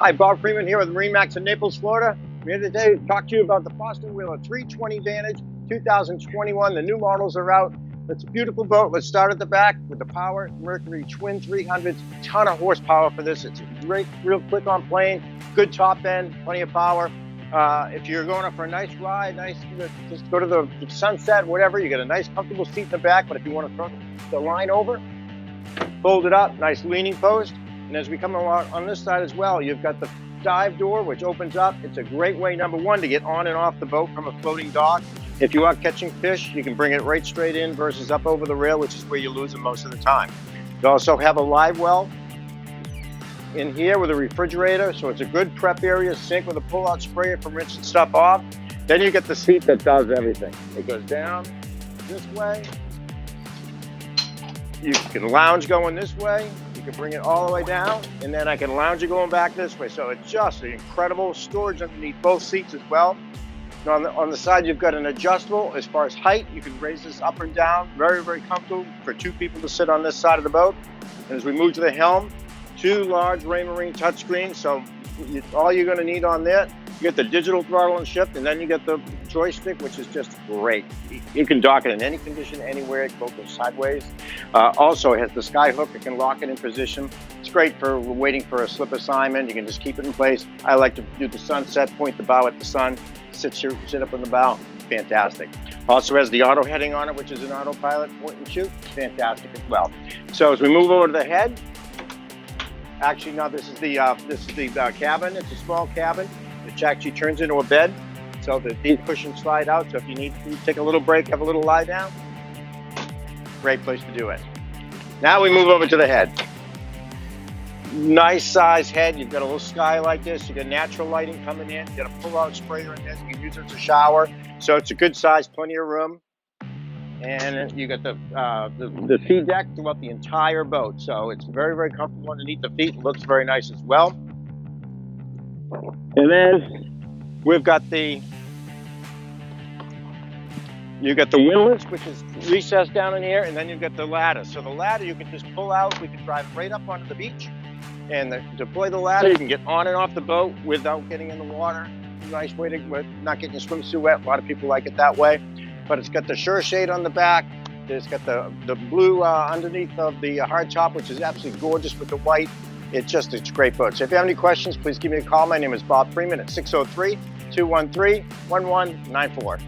Hi, Bob Freeman here with MarineMax in Naples, Florida. I'm here today to talk to you about the Boston Whaler 320 Vantage 2021. The new models are out. It's a beautiful boat. Let's start at the back with the power Mercury Twin 300s. Ton of horsepower for this. It's a great, real quick on plane, good top end, plenty of power. If you're going up for a nice ride, just go to the sunset, whatever, you get a nice comfortable seat in the back. But if you want to throw the line over, fold it up, nice leaning post. And as we come along on this side as well, you've got the dive door, which opens up. It's a great way, number one, to get on and off the boat from a floating dock. If you are catching fish, you can bring it right straight in versus up over the rail, which is where you lose them most of the time. You also have a live well in here with a refrigerator, so it's a good prep area, sink with a pull-out sprayer for rinsing stuff off. Then you get the seat that does everything. It goes down this way. You can lounge going this way. You can bring it all the way down, and then I can lounge it going back this way. So it's just an incredible storage underneath both seats as well. Now on the side, you've got an adjustable as far as height. You can raise this up and down. Very, very comfortable for two people to sit on this side of the boat. And as we move to the helm, two large Raymarine touchscreens. So all you're going to need on there, you get the digital throttle and shift, and then you get the joystick, which is just great. You can dock it in any condition, anywhere. It goes sideways. Also, it has the sky hook. It can lock it in position. It's great for waiting for a slip assignment. You can just keep it in place. I like to do the sunset, point the bow at the sun, sit up on the bow. Fantastic. Also has the auto heading on it, which is an autopilot point and shoot. Fantastic as well. So as we move over to the head, actually, no, this is the cabin. It's a small cabin, which actually turns into a bed. So these cushions slide out. So if you need to take a little break, have a little lie down, great place to do it. Now we move over to the head. Nice size head. You've got a little sky like this. You got natural lighting coming in. You got a pull-out sprayer in there. You can use it as a shower. So it's a good size, plenty of room. And you got the sea deck throughout the entire boat. So it's very, very comfortable underneath the feet. It looks very nice as well. And then we've got you've got the windlass, which is recessed down in here, and then you've got the ladder. So the ladder you can just pull out. We can drive right up onto the beach. And deploy the ladder, you can get on and off the boat without getting in the water. Nice way to not getting your swimsuit wet. A lot of people like it that way. But it's got the sure shade on the back. It's got the blue underneath of the hard top, which is absolutely gorgeous with the white. It's a great boat. So if you have any questions, please give me a call. My name is Bob Freeman at 603-213-1194.